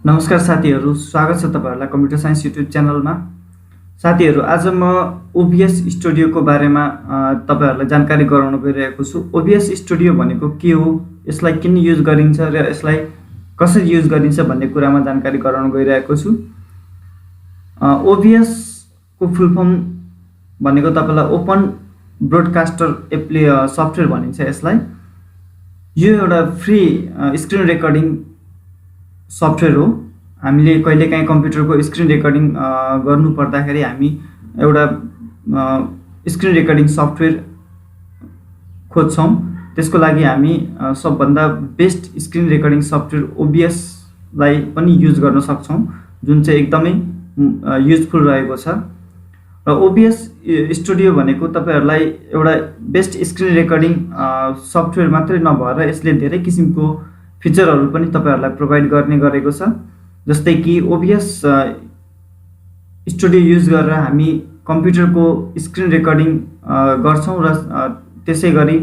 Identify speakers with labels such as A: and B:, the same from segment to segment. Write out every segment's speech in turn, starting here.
A: नमस्कार साथीहरू, स्वागत छ तपाईहरुलाई कम्प्युटर साइन्स युट्युब च्यानलमा। साथीहरू, आज म ओबीएस स्टुडियोको बारेमा तपाईहरुलाई जानकारी गराउन गइरहेको छु। ओबीएस स्टुडियो भनेको के हो, यसलाई किन युज गरिन्छ र यसलाई कसरी युज गरिन्छ भन्ने कुरामा जानकारी गराउन गइरहेको छु। ओबीएस को फुल फर्म भनेको तपाईलाई ओपन ब्रोडकास्टर सफ्टवेयर भनिन्छ यसलाई। यो एउटा फ्री स्क्रिन रेकर्डिङ सफ्टवेयर हो। हामीले कहिलेकाहीँ कम्प्युटरको स्क्रिन रेकर्डिङ गर्नु पर्दाखेरि हामी एउटा स्क्रिन रेकर्डिङ सफ्टवेयर खोज्छौं। त्यसको लागि हामी सबभन्दा best screen recording software OBS लाई पनि युज गर्न सक्छौं, जुन चाहिँ एकदमै युजफुल रहेको छ। र ओबीएस स्टुडियो भनेको तपाईहरुलाई एउटा बेस्ट स्क्रिन रेकर्डिङ सफ्टवेयर मात्रै नभएर यसले धेरै किसिमको फिचरहरु पनि तपाईहरुलाई प्रोवाइड गर्ने गरेको छ। जस्तै कि ओबीएस स्टुडियो युज गरेर हामी कम्प्युटरको स्क्रिन रेकर्डिङ गर्छौं र त्यसैगरी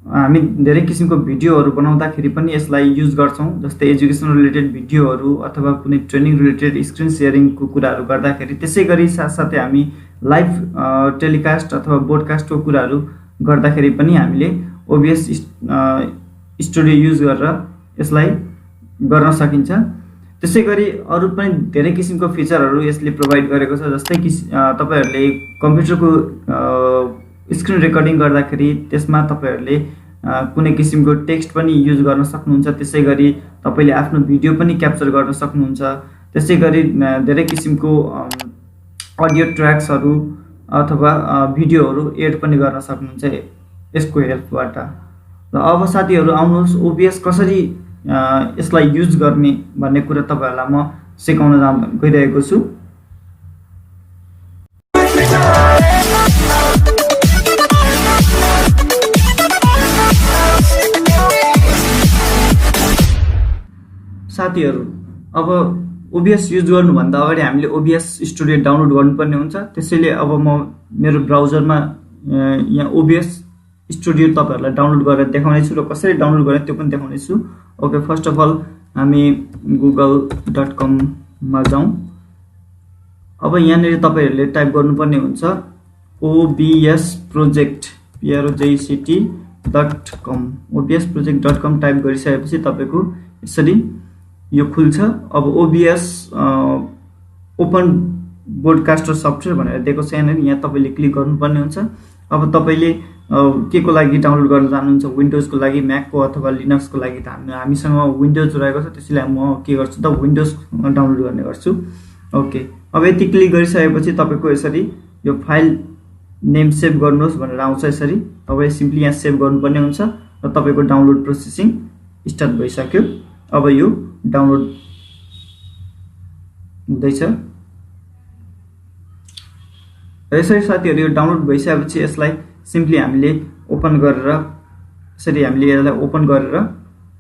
A: हामी धेरै किसिमको भिडियोहरु बनाउँदाखेरि पनि यसलाई युज गर्छौं। जस्तै एजुकेसन रिलेटेड भिडियोहरु अथवा कुनै ट्रेनिङ रिलेटेड स्क्रिन शेयरिङको कुराहरु गर्दाखेरि, त्यसैगरी साथसाथै हामी लाइभ टेलिकास्ट अथवा ब्रोडकास्टको कुराहरु गर्दाखेरि पनि हामीले ओबीएस स्टुडियो युज गरेर यसलाई गर्न सकिन्छ। त्यसैगरी अरु पनि धेरै किसिमको फिचरहरु यसले प्रोवाइड गरेको छ। जस्तै कि तपाईहरुले कम्प्युटरको स्क्रिन रेकर्डिङ गर्दाखेरि त्यसमा तपाईहरुले कुनै किसिमको टेक्स्ट पनि युज गर्न सक्नुहुन्छ। त्यसैगरी तपाईले आफ्नो भिडियो पनि क्याप्चर गर्न सक्नुहुन्छ। त्यसैगरी धेरै किसिमको अडियो ट्र्याक्सहरु अथवा भिडियोहरु एड पनि गर्न सक्नुहुन्छ यसको हेल्पबाट। र अब साथीहरु, आउनुहोस् ओबीएस कसरी यसलाई युज गर्ने भन्ने कुरा तपाईहरुलाई म सिकाउन गइरहेको छु। साथीहरु, अब ओबीएस युज गर्नुभन्दा अगाडि हामीले ओबीएस स्टुडियो डाउनलोड गर्नुपर्ने हुन्छ। त्यसैले अब म मेरो ब्राउजरमा यहाँ ओबीएस स्टुडियो तपाईहरुलाई डाउनलोड गरेर देखाउने छु र कसरी डाउनलोड गर्ने त्यो पनि देखाउने छु। ओके, फर्स्ट अफ अल हामी google.com मा जाउँ। अब यहाँनिर तपाईहरुले टाइप गर्नुपर्ने हुन्छ obsproject.com। obsproject.com टाइप गरिसकेपछि तपाईको यसरी यो खुल्छ। अब ओबीएस ओपन ब्रोडकास्टर सफ्टवेयर भनेर दिएको छ यहाँनिर, यहाँ तपाईले क्लिक गर्नुपर्ने हुन्छ। अब तपाईले के को लागि डाउनलोड गर्न चाहनुहुन्छ, विन्डोज को लागि, म्याक को अथवा लिनक्स को लागि, त हामीसँग विन्डोज रहेको छ। त्यसैले म के गर्छु त विन्डोज डाउनलोड गर्ने गर्छु। ओके, अब यति क्लिक गरिसकेपछि तपाईको यसरी यो फाइल नेम सेभ गर्नुहोस् भनेर आउँछ। यसरी तपाईले सिम्पली यहाँ सेभ गर्नुपर्ने हुन्छ र तपाईको डाउनलोड प्रोसेसिङ स्टार्ट भइसक्यो। अब यो डाउनलोड हुँदैछ। यसरी साथीहरु, यो डाउनलोड भइसकेपछि यसलाई सिम्पली हामीले ओपन गरेर यसरी हामीले यसलाई ओपन गरेर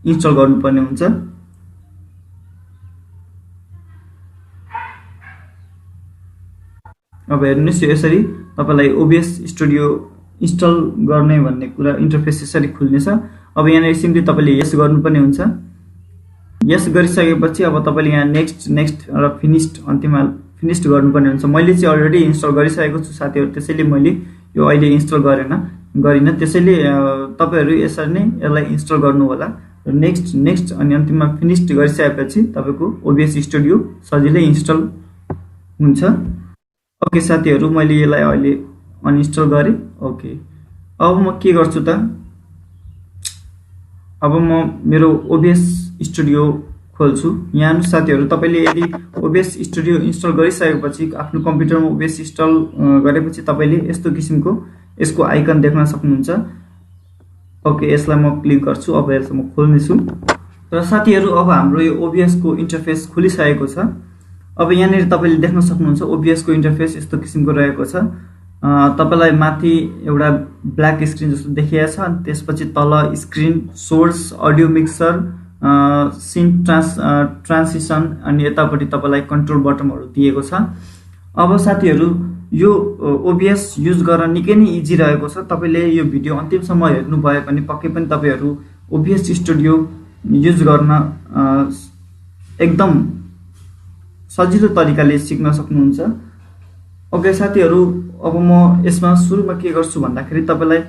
A: इन्स्टल गर्नुपर्ने हुन्छ। अब हेर्नुस्, यसरी तपाईलाई ओबीएस स्टुडियो इन्स्टल गर्ने भन्ने कुरा इन्टरफेस यसरी खुल्नेछ। अब यहाँ सिम्पली तपाईले यस गर्नुपर्ने हुन्छ। यस गरिसकेपछि अब तपाईले यहाँ नेक्स्ट र अन्तिममा फिनिश्ड गर्नुपर्ने हुन्छ। मैले चाहिँ अलरेडी इन्स्टल गरिसकेको छु साथीहरु, त्यसैले मैले यो अहिले इन्स्टल गरिन। त्यसैले तपाईहरु यसरी नै यसलाई इन्स्टल गर्नु होला र नेक्स्ट अनि अन्तिममा फिनिश्ड गरिसकेपछि तपाईको ओबीएस स्टुडियो सजिलै इन्स्टल हुन्छ। ओके साथीहरु, मैले यसलाई अहिले अनइन्स्टल गरे। ओके, अब म के गर्छु त, अब म मेरो ओबीएस स्टुडियो खोल्छु। यहाँ साथीहरु, तपाईले यदि ओबीएस स्टुडियो इन्स्टल गरिसकेपछि आफ्नो कम्प्युटरमा ओबीएस इन्स्टल गरेपछि तपाईले यस्तो किसिमको यसको आइकन देख्न सक्नुहुन्छ। ओके, यसलाई म क्लिक गर्छु। अब यसलाई म खोल्ने छु। र साथीहरु, अब हाम्रो यो ओबीएस को इन्टरफेस खुलिसकेको छ। अब यहाँनिर तपाईले देख्न सक्नुहुन्छ ओबीएस को इन्टरफेस यस्तो किसिमको रहेको छ। तपाईलाई माथि एउटा ब्ल्याक स्क्रिन जस्तो देखिएको छ, अनि त्यसपछि तल screen, source, audio mixer, scene transition, अनि यतापट्टि तपाईलाई कन्ट्रोल बटनहरु दिएको छ। अब साथीहरु, यो ओबीएस युज गर्न निकै नै इजी रहेको छ। तपाईले यो भिडियो अन्तिमसम्म हेर्नु भयो भने पक्कै पनि तपाईहरु ओबीएस स्टुडियो युज गर्न एकदम सजिलो तरिकाले सिक्न सक्नुहुन्छ। ओके साथीहरू, अब म यसमा सुरुमा के गर्छु भन्दाखेरि तपाईँलाई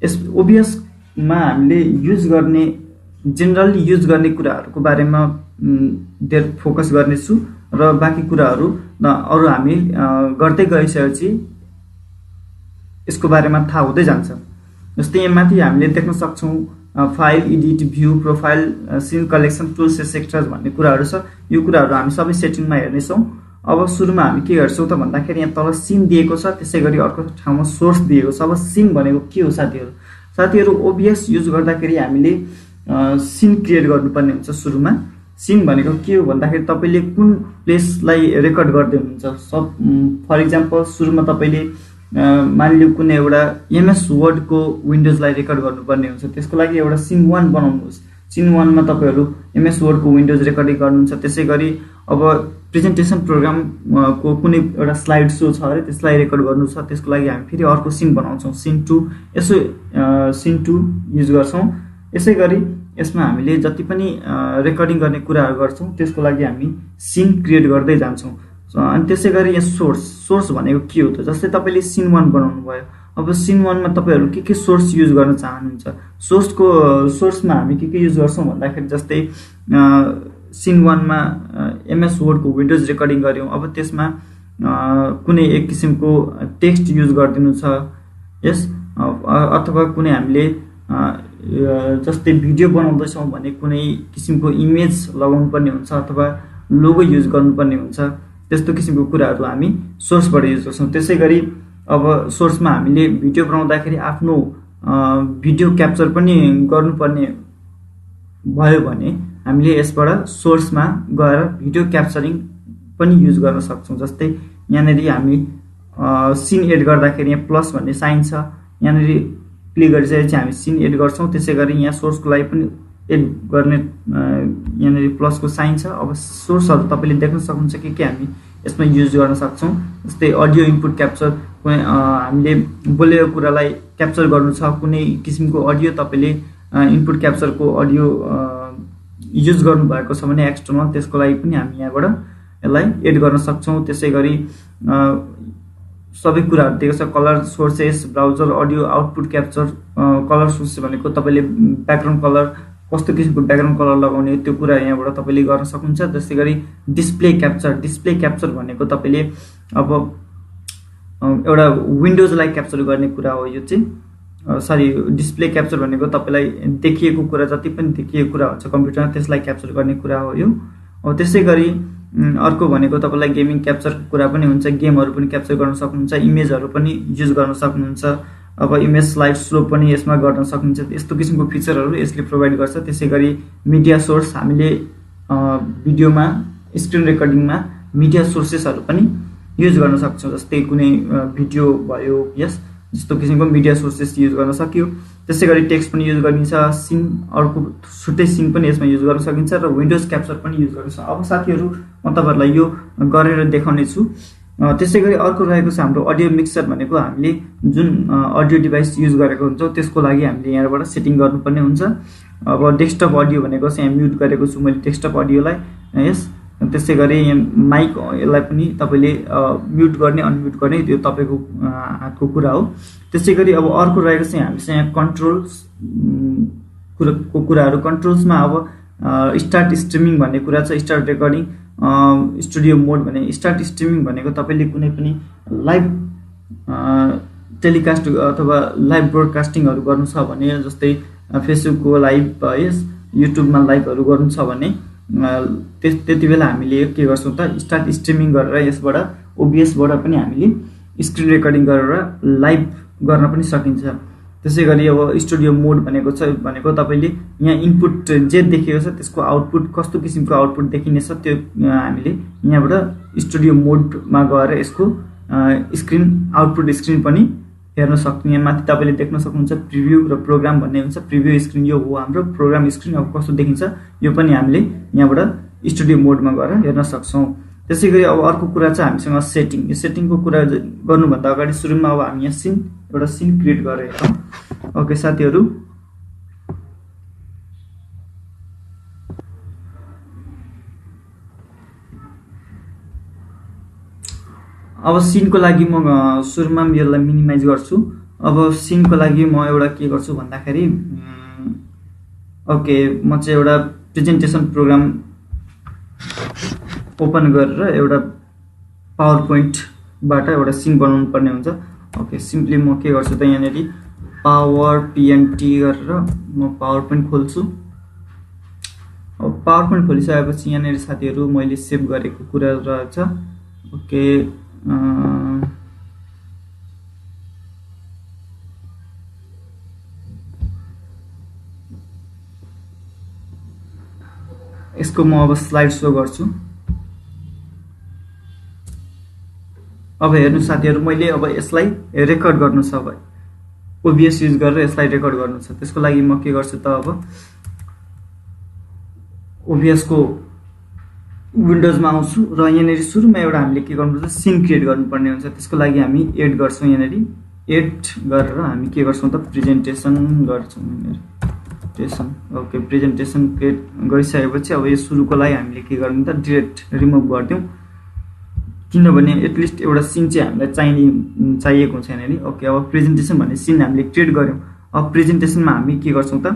A: यस ओबिएसमा हामीले युज गर्ने जेनरली युज गर्ने कुराहरूको बारेमा धेर फोकस गर्नेछु र बाँकी कुराहरू अरू हामी गर्दै गइसकेपछि यसको बारेमा थाहा हुँदै जान्छ। जस्तै यहाँ माथि हामीले देख्न सक्छौँ file, edit, view, profile, scene collection, tools, sectors भन्ने कुराहरू छ। यो कुराहरू हामी सबै सेटिङमा हेर्नेछौँ। अब सुरुमा हामी के गर्छौँ त भन्दाखेरि यहाँ तल सिन दिएको छ, त्यसै गरी अर्को ठाउँमा सोर्स दिएको छ। अब सिन भनेको के हो साथीहरू ओबिएस युज गर्दाखेरि हामीले सिन क्रिएट गर्नुपर्ने हुन्छ। सुरुमा सिन भनेको के हो भन्दाखेरि तपाईँले कुन प्लेसलाई रेकर्ड गर्दै हुनुहुन्छ। फर इक्जाम्पल सुरुमा तपाईँले मानिलियो कुनै एउटा एमएस वर्डको विन्डोजलाई रेकर्ड गर्नुपर्ने हुन्छ। त्यसको लागि एउटा सिन 1 बनाउनुहोस्। सिन 1 मा तपाईँहरू एमएस वर्डको विन्डोज रेकर्डिङ गर्नुहुन्छ। त्यसै गरी अब प्रेजेन्टेसन प्रोग्रामको कुनै एउटा स्लाइड सो छ अरे त्यसलाई रेकर्ड गर्नु छ, त्यसको लागि हामी फेरि अर्को सिन बनाउँछौँ, सिन 2। यसो सिन 2 युज गर्छौँ। यसै गरी यसमा हामीले जति पनि रेकर्डिङ गर्ने कुराहरू गर्छौँ त्यसको लागि हामी सिन क्रिएट गर्दै जान्छौँ। अनि त्यसै गरी यहाँ सोर्स भनेको के हो त, जस्तै तपाईँले सिन 1 बनाउनु भयो। अब सिन 1 मा तपाईँहरू के सोर्स युज गर्न चाहनुहुन्छ। सोर्समा हामी के युज गर्छौँ भन्दाखेरि जस्तै सिन 1 मा एमएस वर्डको विन्डोज रेकर्डिङ गऱ्यौँ। अब त्यसमा कुनै एक किसिमको टेक्स्ट युज गरिदिनु छ यस, अथवा कुनै हामीले जस्तै भिडियो बनाउँदैछौँ भने कुनै किसिमको इमेज लगाउनु पर्ने हुन्छ अथवा लोगो युज गर्नुपर्ने हुन्छ। त्यस्तो किसिमको कुराहरू हामी सोर्सबाट युज गर्छौँ। त्यसै गरी अब सोर्समा हामीले भिडियो बनाउँदाखेरि आफ्नो भिडियो क्याप्चर पनि गर्नुपर्ने भयो भने हामीले यसबाट सोर्समा गएर भिडियो क्याप्चरिङ पनि युज गर्न सक्छौँ। जस्तै यहाँनिर हामी सिन एड गर्दाखेरि यहाँ प्लस भन्ने साइन छ, यहाँनिर क्लिक गरिसकेपछि हामी सिन एड गर्छौँ। त्यसै गरी यहाँ सोर्सको लागि पनि एड गर्ने यहाँनिर प्लसको साइन छ। अब सोर्सहरू तपाईँले देख्न सक्नुहुन्छ के हामी यसमा युज गर्न सक्छौँ। जस्तै अडियो इनपुट क्याप्चर, कुनै हामीले बोलेको कुरालाई क्याप्चर गर्नु छ, कुनै किसिमको अडियो तपाईँले इनपुट क्याप्चरको अडियो युज गर्नुभएको छ भने एक्सटर्नल, त्यसको लागि पनि हामी यहाँबाट यसलाई एड गर्न सक्छौँ। त्यसै गरी सबै कुराहरू दिएको छ, colour sources, browser, audio output capture. Colour source भनेको तपाईँले ब्याकग्राउन्ड कलर कस्तो किसिमको ब्याकग्राउन्ड कलर लगाउने त्यो कुरा यहाँबाट तपाईँले गर्न सक्नुहुन्छ। त्यसै गरी डिस्प्ले क्याप्चर भनेको तपाईँले अब एउटा विन्डोजलाई क्याप्चर गर्ने कुरा हो। यो चाहिँ डिस्प्ले क्याप्चर भनेको तपाईँलाई देखिएको कुरा, जति पनि देखिएको कुरा हुन्छ कम्प्युटरमा त्यसलाई क्याप्चर गर्ने कुरा हो यो। अब त्यसै गरी अर्को भनेको तपाईँलाई गेमिङ क्याप्चरको कुरा पनि हुन्छ, गेमहरू पनि क्याप्चर गर्न सक्नुहुन्छ, इमेजहरू पनि युज गर्न सक्नुहुन्छ। अब इमेज स्लाइड स्लो पनि यसमा गर्न सक्नुहुन्छ। यस्तो किसिमको फिचरहरू यसले प्रोभाइड गर्छ। त्यसै गरी मिडिया सोर्स, हामीले भिडियोमा स्क्रिन रेकर्डिङमा मिडिया सोर्सेसहरू पनि युज गर्न सक्छौँ। जस्तै कुनै भिडियो भयो यस, जस्तो किसिमको मिडिया सोर्सेस युज गर्न सक्यो। त्यसै गरी टेक्स्ट पनि युज गरिन्छ, सिन अर्को छुट्टै सिन पनि यसमा युज गर्न सकिन्छ र विन्डोज क्याप्चर पनि युज गर्न सक्छ। अब साथीहरू म तपाईँहरूलाई यो गरेर देखाउने छु। त्यसै गरी अर्को रहेको छ हाम्रो अडियो मिक्सर भनेको हामीले जुन अडियो डिभाइस युज गरेको हुन्छौँ त्यसको लागि हामीले यहाँबाट सेटिङ गर्नुपर्ने हुन्छ। अब डेस्कटप अडियो भनेको चाहिँ यहाँ म्युट गरेको छु मैले डेस्कटप अडियोलाई यस। त्यसै गरी यहाँ माइक यसलाई पनि तपाईँले म्युट गर्ने अनम्युट गर्ने त्यो तपाईँको हातको कुरा हो। त्यसै गरी अब अर्को रहेको चाहिँ हामीसँग यहाँ कन्ट्रोल्सको कुराहरू। कन्ट्रोल्समा अब स्टार्ट स्ट्रिमिङ भन्ने कुरा छ, स्टार्ट रेकर्डिङ, स्टुडियो मोड भने स्टार्ट स्ट्रिमिङ भनेको तपाईँले कुनै पनि लाइभ टेलिकास्ट अथवा लाइभ ब्रोडकास्टिङहरू गर्नु छ भने, जस्तै फेसबुकको लाइभ यस, युट्युबमा लाइभहरू गर्नु छ भने त्यति बेला हामीले के गर्छौँ त स्टार्ट स्ट्रिमिङ गरेर यसबाट ओबिएसबाट पनि हामीले स्क्रिन रेकर्डिङ गरेर लाइभ गर्न पनि सकिन्छ। त्यसै गरी अब स्टुडियो मोड भनेको तपाईँले यहाँ इनपुट जे देखिएको छ त्यसको आउटपुट कस्तो किसिमको आउटपुट देखिनेछ त्यो हामीले यहाँबाट स्टुडियो मोडमा गएर यसको स्क्रिन आउटपुट स्क्रिन पनि हेर्न सक्नु। यहाँ माथि तपाईँले देख्न सक्नुहुन्छ प्रिभ्यू र प्रोग्राम भन्ने हुन्छ। प्रिभ्यू स्क्रिन यो हो हाम्रो, प्रोग्राम स्क्रिन अब कस्तो देखिन्छ यो पनि हामीले यहाँबाट स्टुडियो मोडमा गएर हेर्न सक्छौँ। त्यसै गरी अब अर्को कुरा चाहिँ हामीसँग सेटिङ। यो सेटिङको कुरा गर्नुभन्दा अगाडि सुरुमा अब हामी यहाँ एउटा सिन क्रिएट गरेका छौँ। ओके साथीहरू, अब सिनको लागि म सुरुमा यसलाई मिनिमाइज गर्छु। अब सिनको लागि म एउटा के गर्छु भन्दाखेरि ओके म चाहिँ एउटा प्रेजेन्टेसन प्रोग्राम ओपन गरेर एउटा पावर पोइन्टबाट एउटा सिन बनाउनु पर्ने हुन्छ। ओके सिम्पली म के गर्छु त यहाँनिर पावर पिएनटी गरेर म पावर पोइन्ट खोल्छु। अब पावर पोइन्ट खोलिसकेपछि यहाँनिर साथीहरू मैले सेभ गरेको कुरा रहेछ। ओके यसको म अब स्लाइड सो गर्छु। अब हेर्नु साथीहरू मैले अब यसलाई रेकर्ड गर्नु छ। अब ओबिएस युज गरेर यसलाई रेकर्ड गर्नु छ। त्यसको लागि म के गर्छु त अब ओबिएस को विन्डोजमा आउँछु र यहाँनिर सुरुमा एउटा हामीले के गर्नुपर्छ सिन क्रिएट गर्नुपर्ने हुन्छ। त्यसको लागि हामी एड गर्छौँ। यहाँनिर एड गरेर हामी के गर्छौँ त प्रेजेन्टेसन गर्छौँ। प्रेजेन्टेसन ओके प्रेजेन्टेसन क्रिएट गरिसकेपछि अब यो सुरुको लागि हामीले के गर्नु त डिरेक्ट रिमुभ गरिदिउँ, किनभने एटलिस्ट एउटा सिन चाहिँ हामीलाई चाहिएको हुन्छ यहाँनिर। ओके अब प्रेजेन्टेसन भन्ने सिन हामीले क्रिएट गऱ्यौँ। अब प्रेजेन्टेसनमा हामी के गर्छौँ त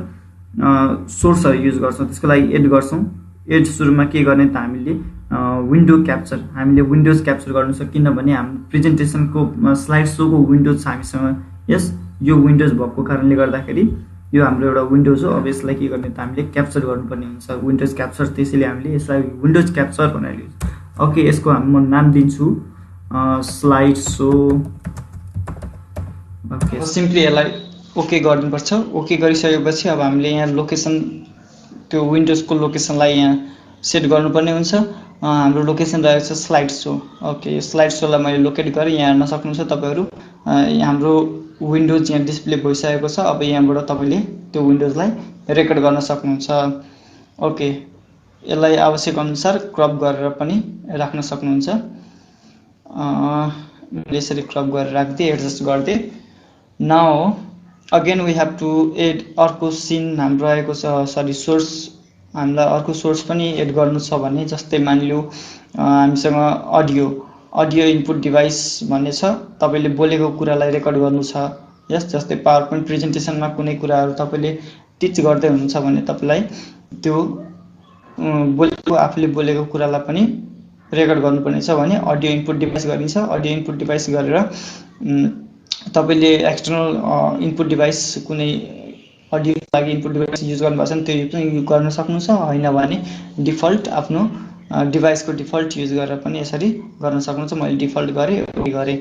A: सोर्सहरू युज गर्छौँ। त्यसको लागि एड गर्छौँ। एड सुरुमा के गर्ने त हामीले विन्डो क्याप्चर हामीले विन्डोज क्याप्चर गर्नु छ, किनभने हाम्रो प्रेजेन्टेसनको स्लाइड सोको विन्डोज छ हामीसँग। यस यो विन्डोज भएको कारणले गर्दाखेरि यो हाम्रो एउटा विन्डोज हो। अब यसलाई के गर्ने त हामीले क्याप्चर गर्नुपर्ने हुन्छ विन्डोज क्याप्चर। त्यसैले हामीले यसलाई विन्डोज क्याप्चर भनेर लिन्छ। ओके यसको म नाम दिन्छु स्लाइड सो। ओके सिम्पली यसलाई ओके गर्नुपर्छ। ओके गरिसकेपछि अब हामीले यहाँ लोकेसन त्यो विन्डोजको लोकेसनलाई यहाँ सेट गर्नुपर्ने हुन्छ। हाम्रो लोकेसन रहेको छ स्लाइड सो। ओके यो स्लाइड सोलाई मैले लोकेट गरेँ। यहाँ हेर्न सक्नुहुन्छ तपाईँहरू हाम्रो विन्डोज यहाँ डिस्प्ले भइसकेको छ। अब यहाँबाट तपाईँले त्यो विन्डोजलाई रेकर्ड गर्न सक्नुहुन्छ। ओके यसलाई आवश्यक अनुसार क्रप गरेर पनि राख्न सक्नुहुन्छ। यसरी क्रप गरेर राखिदिएँ, एडजस्ट गरिदिएँ। Now again we have to add अर्को सिन हाम्रो रहेको छ सरी सोर्स। हामीलाई अर्को सोर्स पनि एड गर्नु छ भने जस्तै मानिलिउँ हामीसँग अडियो इनपुट डिभाइस भन्ने छ। तपाईँले बोलेको कुरालाई रेकर्ड गर्नु छ। यस जस्तै पावर पोइन्ट प्रेजेन्टेसनमा कुनै कुराहरू तपाईँले टिच गर्दै हुनुहुन्छ भने तपाईँलाई त्यो आफूले बोलेको कुरालाई पनि रेकर्ड गर्नुपर्ने छ भने अडियो इनपुट डिभाइस गरिन्छ। अडियो इनपुट डिभाइस गरेर तपाईँले एक्सटर्नल इनपुट डिभाइस कुनै अडियोको लागि इनपुट डिभाइस युज गर्नुभएको छ भने त्यो पनि युज गर्न सक्नुहुन्छ। होइन भने डिफल्ट आफ्नो डिभाइसको डिफल्ट युज गरेर पनि यसरी गर्न सक्नुहुन्छ। मैले डिफल्ट गरेँ।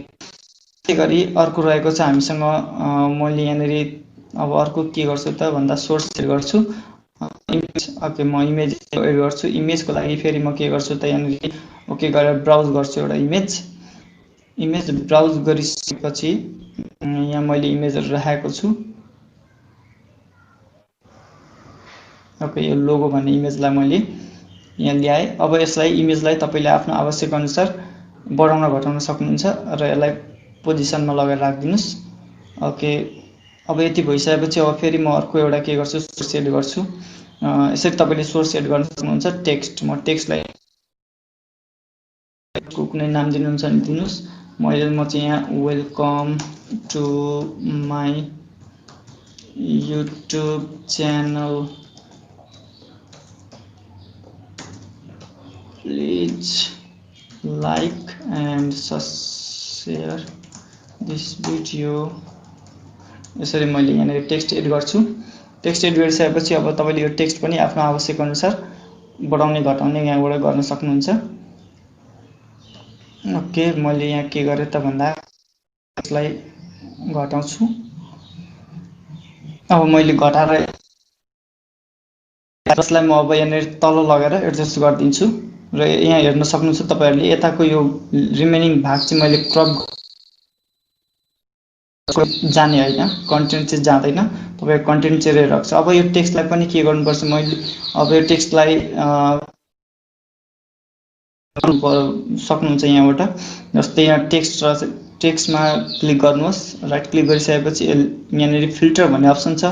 A: त्यसै गरी अर्को रहेको छ हामीसँग मैले यहाँनिर अब अर्को के गर्छु त भन्दा सोर्स एड गर्छु इमेज। ओके म इमेज एड गर्छु। इमेजको लागि फेरि म के गर्छु त यहाँनिर ओके गरेर ब्राउज गर्छु एउटा इमेज ब्राउज गरिसकेपछि यहाँ मैले इमेजहरू राखेको छु। ओके यो लोगो भन्ने इमेजलाई मैले यहाँ ल्याएँ। अब यसलाई इमेजलाई तपाईँले आफ्नो आवश्यक अनुसार बढाउन घटाउन सक्नुहुन्छ र यसलाई पोजिसनमा लगाएर राखिदिनुहोस्। ओके अब यति भइसकेपछि अब फेरि म अर्को एउटा के गर्छु सोर्स एड गर्छु। यसरी तपाईँले सोर्स एड गर्न सक्नुहुन्छ। टेक्स्ट म टेक्स्टलाई कुनै नाम दिनुहुन्छ भने दिनुहोस्। म चाहिँ यहाँ welcome to my YouTube channel please like and share this video. यसरी मैले यहाँनिर टेक्स्ट एड गर्छु। टेक्स्ट एड गरिसकेपछि अब तपाईँले यो टेक्स्ट पनि आफ्नो आवश्यक अनुसार बढाउने घटाउने यहाँबाट गर्न सक्नुहुन्छ। ओके मैले यहाँ के गरेँ त भन्दा यसलाई घटाउँछु। अब मैले घटाएर यसलाई म अब यहाँनिर तल लगेर एडजस्ट गरिदिन्छु र यहाँ हेर्न सक्नुहुन्छ तपाईँहरूले यताको यो रिमेनिङ भाग चाहिँ मैले क्रप जाने होइन, कन्टेन्ट चाहिँ जाँदैन। तपाईँको कन्टेन्ट चाहिँ रहेको छ। अब यो टेक्स्टलाई पनि के गर्नुपर्छ मैले अब यो टेक्स्टलाई सक्नुहुन्छ यहाँबाट। जस्तै यहाँ टेक्स्टमा क्लिक गर्नुहोस्। राइट क्लिक गरिसकेपछि यहाँनिर फिल्टर भन्ने अप्सन छ।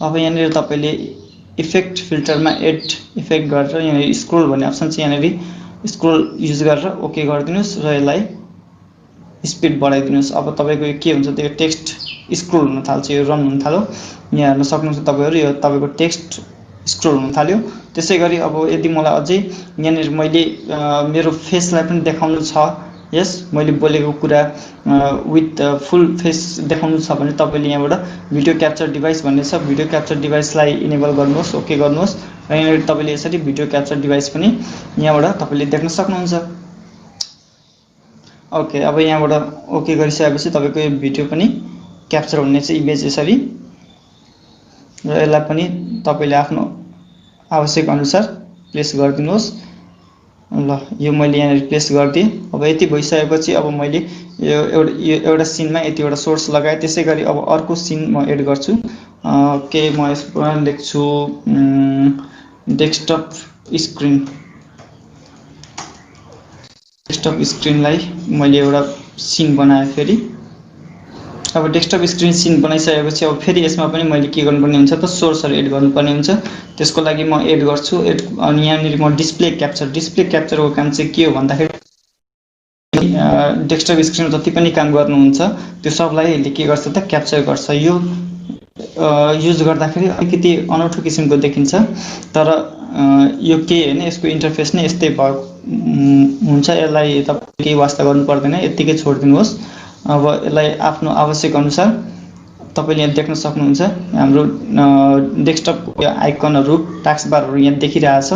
A: अब यहाँनिर तपाईँले इफेक्ट फिल्टरमा एड इफेक्ट गरेर यहाँनिर स्क्रोल भन्ने अप्सन छ। यहाँनिर स्क्रोल युज गरेर ओके गरिदिनुहोस् र यसलाई स्पिड बढाइदिनुहोस्। अब तपाईँको के हुन्छ, त्यो टेक्स्ट स्क्रोल हुन थाल्छ, यो रन हुन थाल्यो। यहाँ हेर्न सक्नुहुन्छ तपाईँहरू, यो तपाईँको टेक्स्ट स्क्रोल हुन थाल्यो। त्यसै गरी अब यदि मलाई अझै यहाँनिर मैले मेरो फेसलाई पनि देखाउनु छ, यस मैले बोलेको कुरा विथ फुल फेस देखाउनु छ भने तपाईँले यहाँबाट भिडियो क्याप्चर डिभाइस भन्ने छ, भिडियो क्याप्चर डिभाइसलाई इनेबल गर्नुहोस्, ओके गर्नुहोस्। र यहाँनिर तपाईँले यसरी भिडियो क्याप्चर डिभाइस पनि यहाँबाट तपाईँले देख्न सक्नुहुन्छ। ओके, अब यहाँबाट ओके गरिसकेपछि तपाईँको यो भिडियो पनि क्याप्चर हुने चाहिँ इमेज यसरी, र यसलाई पनि तपाईँले आफ्नो आवश्यक अनुसार प्लेस गरिदिनुहोस्। ल, यो मैले यहाँनिर प्लेस गरिदिएँ। अब यति भइसकेपछि अब मैले यो एउटा सिनमा यतिवटा सोर्स लगाएँ। त्यसै गरी अब अर्को सिन म एड गर्छु। के म यसमा लेख्छु डेस्कटप स्क्रिनलाई मैले एउटा सिन बनाएँ। फेरि अब डेस्कटप स्क्रिन सिन बनाइसकेपछि अब फेरि यसमा पनि मैले के गर्नुपर्ने हुन्छ त, सोर्सहरू एड गर्नुपर्ने हुन्छ। त्यसको लागि म एड गर्छु अनि यहाँनिर म डिस्प्ले क्याप्चरको काम चाहिँ के हो भन्दाखेरि डेस्कटप स्क्रिन जति पनि काम गर्नुहुन्छ त्यो सबलाई यसले के गर्छ त, क्याप्चर गर्छ। यो युज गर्दाखेरि अलिकति अनौठो किसिमको देखिन्छ, तर यो के होइन, यसको इन्टरफेस नै यस्तै हुन्छ। यसलाई तपाईँ केही वास्ता गर्नु पर्दैन, यत्तिकै छोडिदिनुहोस्। अब यसलाई आफ्नो आवश्यक अनुसार तपाईँले यहाँ देख्न सक्नुहुन्छ। हाम्रो डेस्कटपको आइकनहरू, टास्क बारहरू यहाँ देखिरहेछ।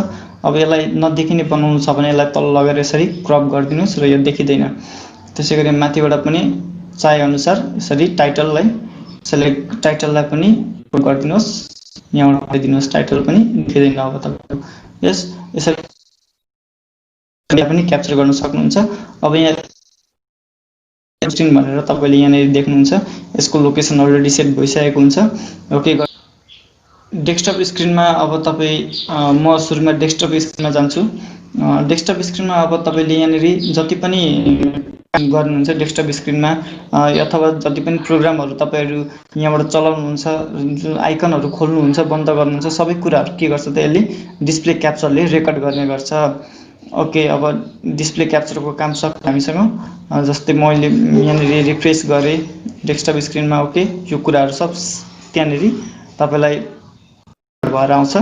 A: अब यसलाई नदेखिने बनाउनु छ भने यसलाई तल लगेर यसरी क्रप गरिदिनुहोस् र यो देखिँदैन। त्यसै गरी माथिबाट पनि चाहे अनुसार यसरी टाइटललाई पनि गरिदिनुहोस्, यहाँबाट गरिदिनुहोस्। टाइटल पनि देखिँदैन अब तपाईँको, यस यसरी पनि क्याप्चर गर्न सक्नुहुन्छ। अब यहाँ स्क्रिन भनेर तपाईँले यहाँनिर देख्नुहुन्छ, यसको लोकेसन अलरेडी सेट भइसकेको हुन्छ। ओके, डेस्कटप स्क्रिनमा अब तपाईँ म सुरुमा डेस्कटप स्क्रिनमा जान्छु। डेस्कटप स्क्रिनमा अब तपाईँले यहाँनिर जति पनि गर्नुहुन्छ डेस्कटप स्क्रिनमा अथवा जति पनि प्रोग्रामहरू तपाईँहरू यहाँबाट चलाउनुहुन्छ, जुन आइकनहरू खोल्नुहुन्छ, बन्द गर्नुहुन्छ, सबै कुराहरू के गर्छ त, यसले डिस्प्ले क्याप्चरले रेकर्ड गर्ने गर्छ। ओके, अब डिस्प्ले क्याप्चरको काम सक्छ हामीसँग। जस्तै मैले यहाँनिर रिफ्रेस गरेँ डेस्कटप स्क्रिनमा। ओके, यो कुराहरू सब त्यहाँनिर तपाईँलाई भएर आउँछ।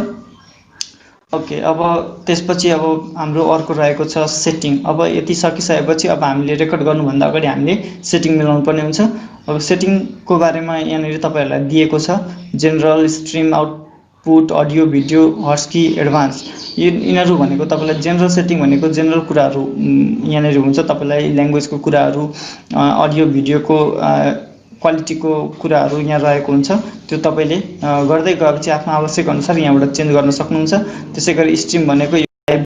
A: ओके, अब त्यसपछि अब हाम्रो अर्को रहेको छ सेटिङ। अब यति सकिसकेपछि अब हामीले रेकर्ड गर्नुभन्दा अगाडि हामीले सेटिङ मिलाउनु पर्ने हुन्छ। अब सेटिङको बारेमा यहाँनिर तपाईँहरूलाई दिएको छ, general, stream output, audio video, husky, advance. यिनीहरू भनेको तपाईँलाई जेनरल सेटिङ भनेको जेनरल कुराहरू यहाँनिर हुन्छ। तपाईँलाई ल्याङ्ग्वेजको कुराहरू, अडियो भिडियोको क्वालिटीको कुराहरू यहाँ रहेको हुन्छ। त्यो तपाईँले गर्दै गएपछि आफ्नो आवश्यक अनुसार यहाँबाट चेन्ज गर्न सक्नुहुन्छ। त्यसै गरी स्ट्रिम भनेको लाइभ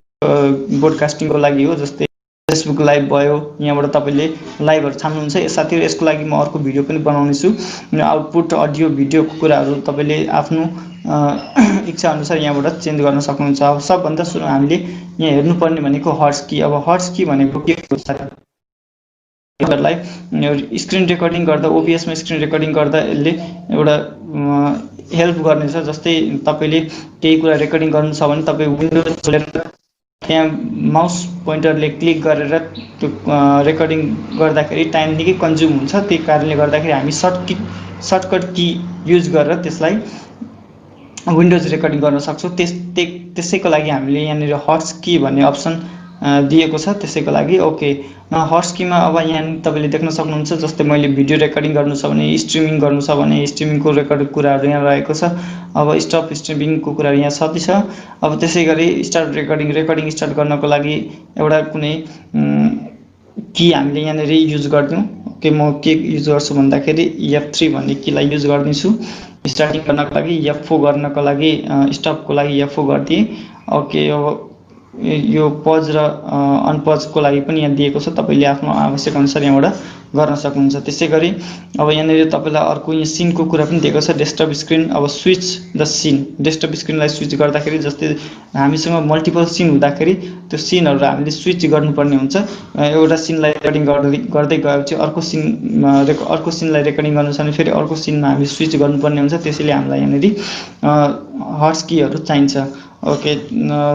A: ब्रोडकास्टिङको लागि हो, जस्तै फेसबुक लाइभ भयो, यहाँबाट तपाईँले लाइभहरू छान्नुहुन्छ। साथीहरू, यसको लागि म अर्को भिडियो पनि बनाउने छु। आउटपुट अडियो भिडियोको कुराहरू तपाईँले आफ्नो इच्छा अनुसार यहाँबाट चेन्ज गर्न सक्नुहुन्छ। अब सबभन्दा सुरु हामीले यहाँ हेर्नुपर्ने भनेको हर्ट्स की। अब हर्ट्स की भनेको के हुन्छ, तपाईँहरूलाई स्क्रिन रेकर्डिङ गर्दा, ओबिएसमा स्क्रिन रेकर्डिङ गर्दा यसले एउटा हेल्प गर्नेछ। जस्तै तपाईँले केही कुरा रेकर्डिङ गर्नु छ भने तपाईँ विन्डोज खोलेर त्यहाँ माउस पोइन्टरले क्लिक गरेर त्यो रेकर्डिङ गर्दाखेरि टाइम निकै कन्ज्युम हुन्छ। त्यही कारणले गर्दाखेरि हामी सर्टकट की युज गरेर त्यसलाई विन्डोज रेकर्डिङ गर्न सक्छौँ। त्यसैको लागि हामीले यहाँनिर हर्ट्स की भन्ने अप्सन दिएको छ, त्यसैको लागि। ओके, हर्ट्स कीमा अब यहाँ तपाईँले देख्न सक्नुहुन्छ, जस्तै मैले भिडियो रेकर्डिङ गर्नु छ भने, स्ट्रिमिङ गर्नु छ भने स्ट्रिमिङको रेकर्ड कुराहरू यहाँ रहेको छ। अब स्टप स्ट्रिमिङको कुराहरू यहाँ छँदैछ। अब त्यसै गरी स्टार्ट रेकर्डिङ स्टार्ट गर्नको लागि एउटा कुनै की हामीले यहाँनिर युज गरिदिउँ। ओके, म के युज गर्छु भन्दाखेरि F3 भन्ने कीलाई युज गर्दैछु। स्टार्टिङ गर्नको लागि F4 गर्नको लागि, स्टपको लागि F4 गरिदिएँ। ओके, अब यो पज र अनपजको लागि पनि यहाँ दिएको छ, तपाईँले आफ्नो आवश्यक अनुसार यहाँबाट गर्न सक्नुहुन्छ। त्यसै गरी अब यहाँनिर तपाईँलाई अर्को यहाँ सिनको कुरा पनि दिएको छ, डेस्कटप स्क्रिन। अब स्विच द सिन, डेस्कटप स्क्रिनलाई स्विच गर्दाखेरि जस्तै हामीसँग मल्टिपल सिन हुँदाखेरि त्यो सिनहरू हामीले स्विच गर्नुपर्ने हुन्छ। एउटा सिनलाई रेकर्डिङ गर्दै गएपछि अर्को सिनलाई रेकर्डिङ गर्नु छ भने फेरि अर्को सिनमा हामी स्विच गर्नुपर्ने हुन्छ। त्यसैले हामीलाई यहाँनिर हर्ट्स कीहरू चाहिन्छ। Okay,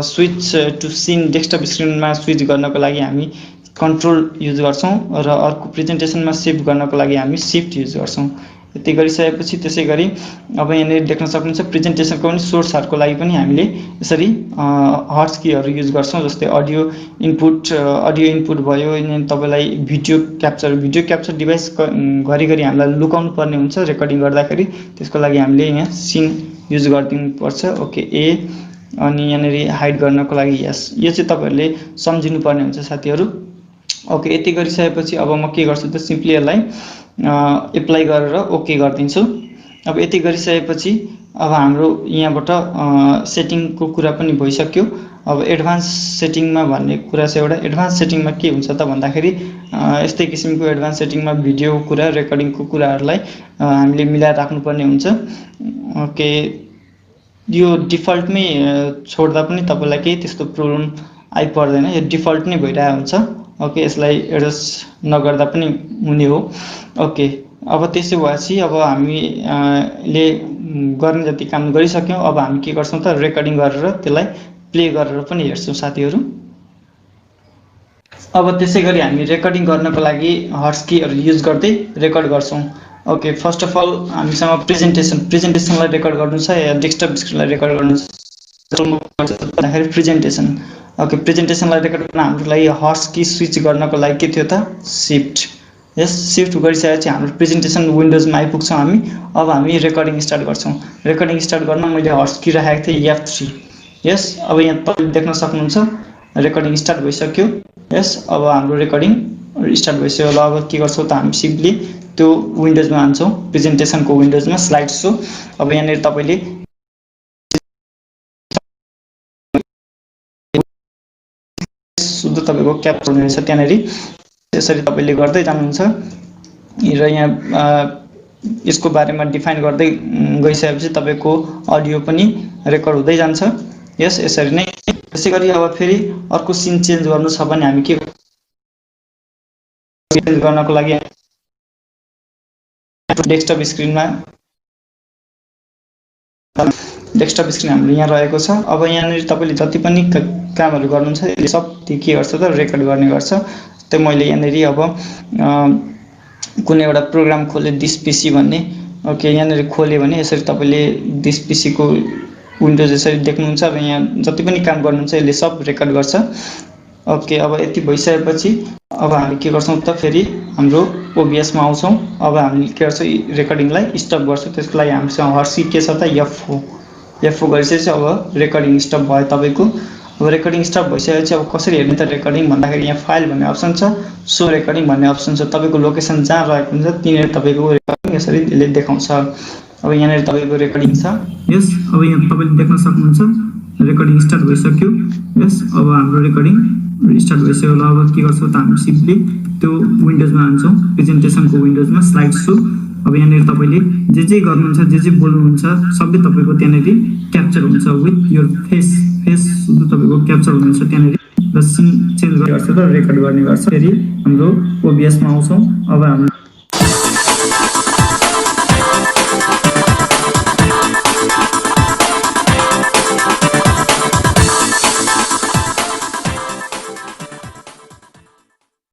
A: switch to scene, desktop स्क्रिनमा स्विच गर्नको लागि हामी कन्ट्रोल युज गर्छौँ र अर्को प्रेजेन्टेसनमा सेभ गर्नको लागि हामी सिफ्ट युज गर्छौँ। यति गरिसकेपछि त्यसै गरी अब यहाँनिर देख्न सक्नुहुन्छ प्रेजेन्टेसनको पनि सोर्सहरूको लागि पनि हामीले यसरी हट्स कीहरू युज गर्छौँ। जस्तै अडियो इनपुट भयो, तपाईँलाई भिडियो क्याप्चर डिभाइस घरिघरि हामीलाई लुकाउनु पर्ने हुन्छ रेकर्डिङ गर्दाखेरि, त्यसको लागि हामीले यहाँ सिन युज गरिदिनुपर्छ। ओके ए, अनि यहाँनिर हाइड गर्नको लागि यस, यो चाहिँ तपाईँहरूले सम्झिनु पर्ने हुन्छ साथीहरू। ओके, यति गरिसकेपछि अब म के गर्छु त सिम्पली यसलाई एप्लाई गरेर ओके गरिदिन्छु। अब यति गरिसकेपछि अब हाम्रो यहाँबाट सेटिङको कुरा पनि भइसक्यो। अब एडभान्स सेटिङमा भन्ने कुरा छ एउटा। एडभान्स सेटिङमा के हुन्छ त भन्दाखेरि यस्तै किसिमको एडभान्स सेटिङमा भिडियोको कुरा, रेकर्डिङको कुराहरूलाई हामीले मिलाएर राख्नुपर्ने हुन्छ। ओके, यो डिफल्टमै छोड्दा पनि तपाईँलाई केही त्यस्तो प्रब्लम आइपर्दैन, यो डिफल्ट नै भइरहेको हुन्छ। ओके, यसलाई एडजस्ट नगर्दा पनि हुने हो। ओके, अब त्यसो भएपछि अब हामीले गर्ने जति काम गरिसक्यौँ। अब हामी के गर्छौँ त रेकर्डिङ गरेर त्यसलाई प्ले गरेर पनि हेर्छौँ साथीहरू। अब त्यसै गरी हामी रेकर्डिङ गर्नको लागि हट्स कीहरू युज गर्दै रेकर्ड गर्छौँ। ओके, फर्स्ट अफ अल हामीसँग प्रेजेन्टेसनलाई रेकर्ड गर्नु छ या डेस्कटप स्क्रिनलाई रेकर्ड गर्नु छ भन्दाखेरि प्रेजेन्टेसन। ओके, प्रेजेन्टेसनलाई रेकर्ड गर्न हाम्रो लागि हट्स की स्विच गर्नको लागि के थियो त सिफ्ट। यस, सिफ्ट गरिसकेपछि हाम्रो प्रेजेन्टेसन विन्डोजमा आइपुग्छौँ हामी। अब हामी रेकर्डिङ स्टार्ट गर्छौँ। रेकर्डिङ स्टार्ट गर्न मैले हट्स की राखेको थिएँ F3। यस, अब यहाँ तपाईँले देख्न सक्नुहुन्छ रेकर्डिङ स्टार्ट भइसक्यो। यस, अब हाम्रो रेकर्डिङ स्टार्ट भइसक्यो। ल अब के गर्छौँ त हामी सिम्पली त्यो विन्डोजमा हान्छौँ, प्रेजेन्टेसनको विन्डोजमा स्लाइड सो। अब यहाँनिर तपाईँले शुद्ध तपाईँको क्याप्चर हुनेछ त्यहाँनिर, त्यसरी तपाईँले गर्दै जानुहुन्छ र यहाँ यसको बारेमा डिफाइन गर्दै गइसकेपछि तपाईँको अडियो पनि रेकर्ड हुँदै जान्छ। यस, यसरी नै। त्यसै गरी अब फेरि अर्को सिन चेन्ज गर्नु छ भने हामी के चेन्ज गर्नको लागि डेस्कटप स्क्रिन हाम्रो यहाँ रहेको छ। अब यहाँनिर तपाईँले जति पनि कामहरू गर्नुहुन्छ यसले सब के गर्छ त रेकर्ड गर्ने गर्छ। त्यही मैले यहाँनिर अब कुनै एउटा प्रोग्राम खोले दिस पिसी भन्ने। ओके, यहाँनिर खोल्यो भने यसरी तपाईँले दिस पिसीको विन्डोज यसरी देख्नुहुन्छ र यहाँ जति पनि काम गर्नुहुन्छ यसले सब रेकर्ड गर्छ। ओके, अब यति भइसकेपछि अब हामी के गर्छौँ त फेरि हाम्रो ओबिएसमा आउँछौँ। अब हामी के गर्छौँ रेकर्डिङलाई स्टप गर्छौँ। त्यसको लागि हामीसँग हट्स की के छ त F4 गरिसकेपछि अब रेकर्डिङ स्टप भयो तपाईँको। अब रेकर्डिङ स्टप भइसकेपछि अब कसरी हेर्ने त रेकर्डिङ भन्दाखेरि यहाँ फाइल भन्ने अप्सन छ, सो रेकर्डिङ भन्ने अप्सन छ। तपाईँको लोकेसन जहाँ रहेको हुन्छ त्यहीँनिर तपाईँको रेकर्डिङ यसरी यसले देखाउँछ। अब यहाँनिर तपाईँको रेकर्डिङ छ। यस, अब यहाँ तपाईँले देख्न सक्नुहुन्छ रेकर्डिङ स्टार्ट भइसक्यो। यस, अब हाम्रो रेकर्डिङ स्टार्ट भइसक्यो। ल अब के गर्छौँ त हामी सिम्पली त्यो विन्डोजमा हान्छौँ, प्रेजेन्टेसनको विन्डोजमा स्लाइड सो। अब यहाँनिर तपाईँले जे गर्नुहुन्छ, जे बोल्नुहुन्छ सबै तपाईँको त्यहाँनिर क्याप्चर हुन्छ विथ योर फेस शुद्ध तपाईँको क्याप्चर हुनेछ त्यहाँनिर र सिन चेन्ज गर्छ र रेकर्ड गर्ने गर्छ। फेरि हाम्रो ओबिएसमा आउँछौँ। अब हामी